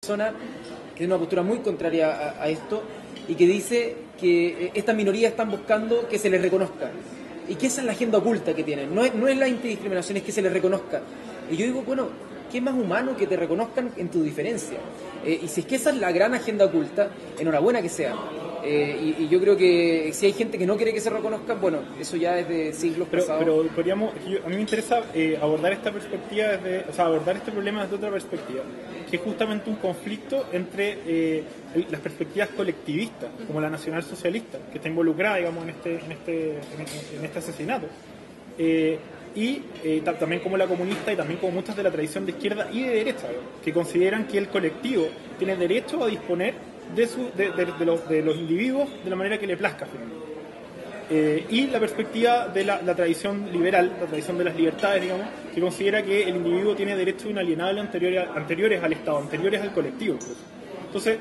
persona que tiene una postura muy contraria a esto y que dice que estas minorías están buscando que se les reconozca y que esa es la agenda oculta que tienen, no es la antidiscriminación, es que se les reconozca. Y yo digo, bueno, ¿qué es más humano que te reconozcan en tu diferencia? Y si es que esa es la gran agenda oculta, enhorabuena que sea. Y yo creo que si hay gente que no quiere que se reconozca, bueno, eso ya es de siglos pasados. Pero podríamos, a mí me interesa abordar esta perspectiva abordar este problema desde otra perspectiva, que es justamente un conflicto entre las perspectivas colectivistas, como la nacionalsocialista, que está involucrada, digamos, en este asesinato, y también como la comunista y también como muchas de la tradición de izquierda y de derecha, que consideran que el colectivo tiene derecho a disponer de los individuos de la manera que le plazca finalmente. Y la perspectiva de la tradición liberal, la tradición de las libertades, digamos, que considera que el individuo tiene derechos inalienables anteriores al Estado, anteriores al colectivo incluso. Entonces,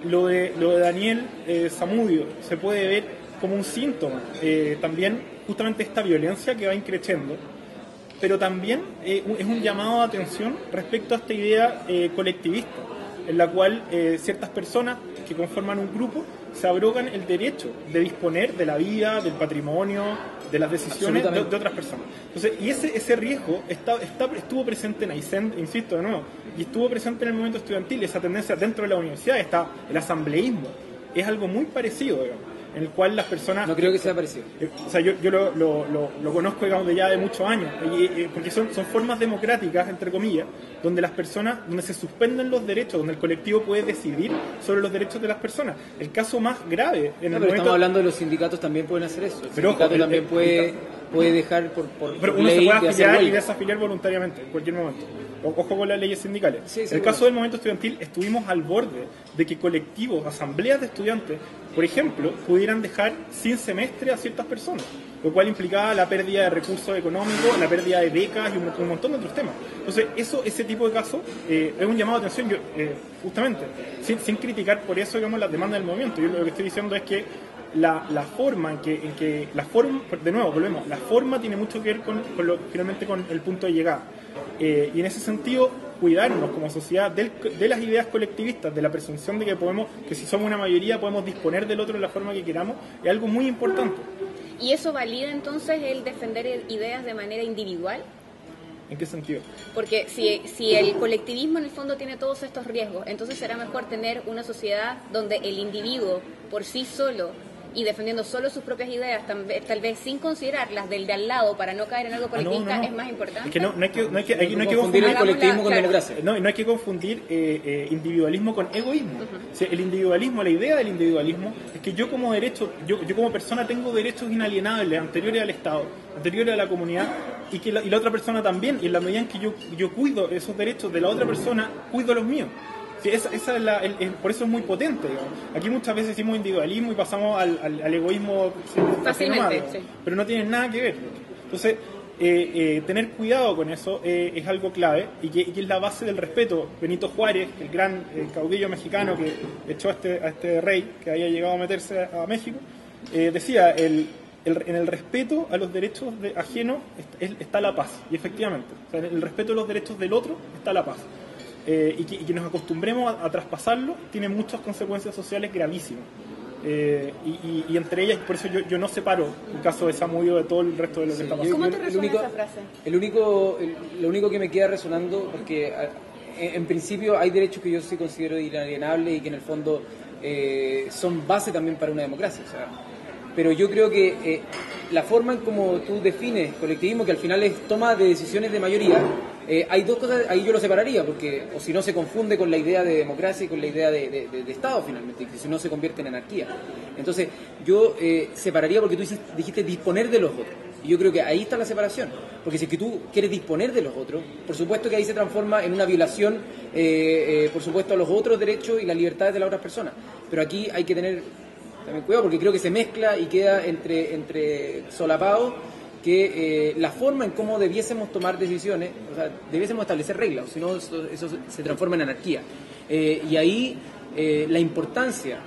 lo de Daniel Zamudio se puede ver como un síntoma también justamente esta violencia que va increciendo, pero también es un llamado de atención respecto a esta idea colectivista, en la cual ciertas personas que conforman un grupo se abrogan el derecho de disponer de la vida, del patrimonio, de las decisiones de otras personas. Entonces, y ese riesgo estuvo presente en Aysén, insisto de nuevo, y estuvo presente en el movimiento estudiantil. Esa tendencia dentro de la universidad está el asambleísmo. Es algo muy parecido, digamos, en el cual las personas... No creo que sea parecido. O sea, yo lo conozco, digamos, de ya de muchos años, porque son formas democráticas, entre comillas, donde las personas, donde se suspenden los derechos, donde el colectivo puede decidir sobre los derechos de las personas. El caso más grave en el momento... estamos hablando de los sindicatos, también pueden hacer eso. El sindicato también puede dejar por pero uno ley se puede afiliar y de desafiliar voluntariamente en cualquier momento. Ojo con las leyes sindicales. Sí, en el caso del movimiento estudiantil estuvimos al borde de que colectivos, asambleas de estudiantes, por ejemplo, pudieran dejar sin semestre a ciertas personas, lo cual implicaba la pérdida de recursos económicos, la pérdida de becas y un montón de otros temas. Entonces, ese tipo de casos es un llamado de atención, justamente, sin criticar por eso, digamos, las demandas del movimiento. Yo lo que estoy diciendo es que la forma de nuevo, volvemos, la forma tiene mucho que ver finalmente con el punto de llegada. Y en ese sentido, cuidarnos como sociedad de las ideas colectivistas, de la presunción de que si somos una mayoría podemos disponer del otro de la forma que queramos, es algo muy importante. ¿Y eso valida entonces el defender ideas de manera individual? ¿En qué sentido? Porque si el colectivismo en el fondo tiene todos estos riesgos, entonces será mejor tener una sociedad donde el individuo por sí solo y defendiendo solo sus propias ideas, tal vez sin considerar las del de al lado para no caer en algo colectivista, es más importante. Es que no hay que confundir el colectivismo con democracia. No hay que confundir individualismo con egoísmo. O sea, el individualismo, la idea del individualismo es que yo como persona tengo derechos inalienables anteriores al Estado, anteriores a la comunidad, y la otra persona también, y en la medida en que yo cuido esos derechos de la otra persona, cuido los míos. Sí, por eso es muy potente, digamos. Aquí muchas veces decimos individualismo y pasamos al egoísmo fácilmente, sí. Pero no tienen nada que ver. Entonces, tener cuidado con eso es algo clave y que es la base del respeto. Benito Juárez, el gran caudillo mexicano que echó a este rey que había llegado a meterse a México, decía, en el respeto a los derechos ajenos está la paz. Y efectivamente, o sea, en el respeto a los derechos del otro está la paz. Y que nos acostumbremos a traspasarlo tiene muchas consecuencias sociales gravísimas. Y entre ellas, por eso yo no separo el caso de Zamudio de todo el resto de lo que está pasando. ¿Cómo te resuena esa frase? Lo único que me queda resonando, porque en principio hay derechos que yo sí considero inalienables y que en el fondo son base también para una democracia. O sea, pero yo creo que la forma en como tú defines colectivismo, que al final es toma de decisiones de mayoría, hay dos cosas, ahí yo lo separaría, porque o si no se confunde con la idea de democracia y con la idea de Estado finalmente, que si no se convierte en anarquía. Entonces yo separaría, porque tú dijiste disponer de los otros, y yo creo que ahí está la separación, porque si es que tú quieres disponer de los otros, por supuesto que ahí se transforma en una violación, por supuesto, a los otros derechos y las libertades de las otras personas, pero aquí hay que tener también cuidado, porque creo que se mezcla y queda entre solapados que la forma en cómo debiésemos tomar decisiones, o sea, debiésemos establecer reglas, o si no eso se transforma en anarquía. Y ahí la importancia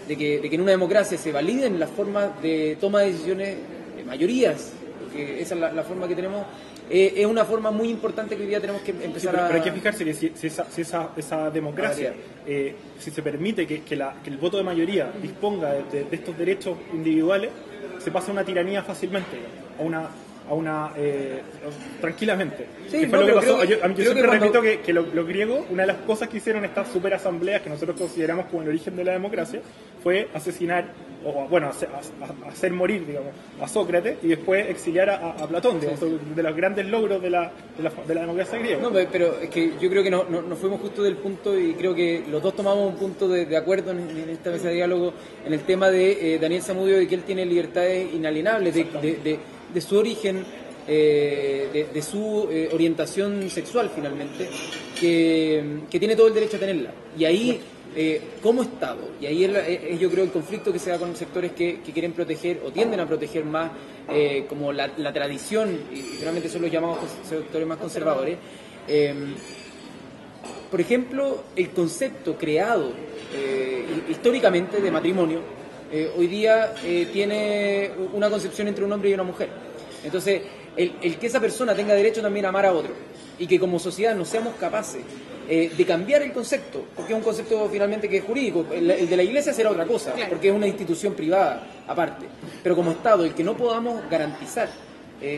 de que en una democracia se validen las formas de toma de decisiones de mayorías, porque esa es la forma que tenemos, es una forma muy importante que hoy día tenemos que empezar pero hay que fijarse que si esa democracia, si se permite que el voto de mayoría disponga de estos derechos individuales, se pasa a una tiranía fácilmente, tranquilamente. Sí, que fue lo que pasó. Yo siempre cuando... repito que los griegos, una de las cosas que hicieron estas super asambleas que nosotros consideramos como el origen de la democracia, fue asesinar, o bueno, hacer morir, digamos, a Sócrates y después exiliar a Platón, digamos, de los grandes logros de la democracia griega. No, pero es que yo creo que nos fuimos justo del punto, y creo que los dos tomamos un punto de acuerdo en esta mesa de diálogo, en el tema de Daniel Zamudio, de que él tiene libertades inalienables, de su origen, de su orientación sexual finalmente, que tiene todo el derecho a tenerla. Y ahí, como Estado, y ahí es yo creo el conflicto que se da con sectores que quieren proteger o tienden a proteger más como la tradición, y finalmente son los llamados sectores más conservadores. Por ejemplo, el concepto creado históricamente de matrimonio hoy día tiene una concepción entre un hombre y una mujer. Entonces, el que esa persona tenga derecho también a amar a otro, y que como sociedad no seamos capaces de cambiar el concepto, porque es un concepto finalmente que es jurídico, el de la Iglesia será otra cosa, claro, porque es una institución privada aparte, pero como Estado, el que no podamos garantizar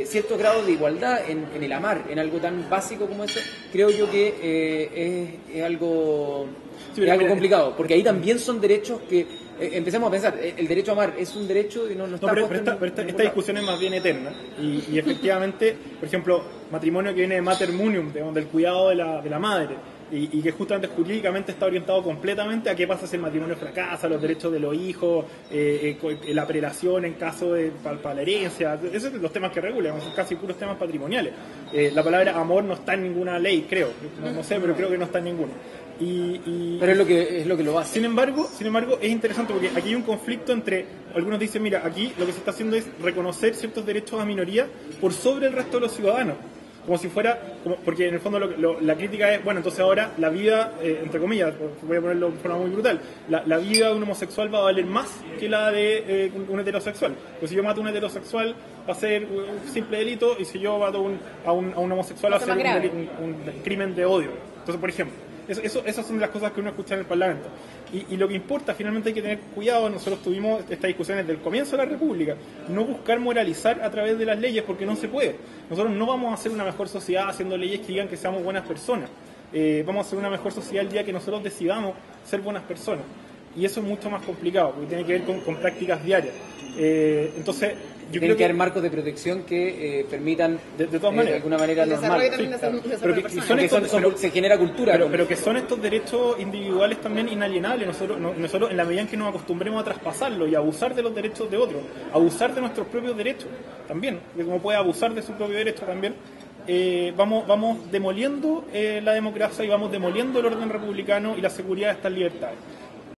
ciertos grados de igualdad en el amar, en algo tan básico como eso, creo yo que es algo... Sí, es algo complicado, porque ahí también son derechos que empecemos a pensar, el derecho a amar es un derecho y no está... Pero esta discusión es más bien eterna, y efectivamente, por ejemplo, matrimonio que viene de mater munium, del cuidado de la madre, y que justamente jurídicamente está orientado completamente a qué pasa si el matrimonio fracasa, los derechos de los hijos, la prelación en caso de para la herencia, esos son los temas que regulan, son casi puros temas patrimoniales. La palabra amor no está en ninguna ley, creo, no sé, pero creo que no está en ninguna. Pero es lo que lo hace. Sin embargo, es interesante porque aquí hay un conflicto entre, algunos dicen, mira, aquí lo que se está haciendo es reconocer ciertos derechos a minoría por sobre el resto de los ciudadanos, como si fuera, porque en el fondo la crítica es, bueno, entonces ahora la vida, entre comillas, voy a ponerlo de forma muy brutal, la vida de un homosexual va a valer más que la de un heterosexual. Pues si yo mato a un heterosexual va a ser un simple delito, y si yo mato a un homosexual va a ser un crimen de odio. Entonces, por ejemplo, esas son las cosas que uno escucha en el Parlamento. Y lo que importa, finalmente hay que tener cuidado. Nosotros tuvimos estas discusiones desde el comienzo de la República, no buscar moralizar a través de las leyes, porque no se puede. Nosotros no vamos a hacer una mejor sociedad haciendo leyes que digan que seamos buenas personas. Vamos a hacer una mejor sociedad el día que nosotros decidamos ser buenas personas. Y eso es mucho más complicado, porque tiene que ver con prácticas diarias. Entonces, yo creo que haber marcos de protección que permitan de todas maneras, de alguna manera normal. Se genera cultura. Pero que son estos derechos individuales también inalienables. Nosotros en la medida en que nos acostumbremos a traspasarlo y a abusar de los derechos de otros, abusar de nuestros propios derechos también, de cómo puede abusar de su propio derecho también, vamos demoliendo la democracia y vamos demoliendo el orden republicano y la seguridad de estas libertades.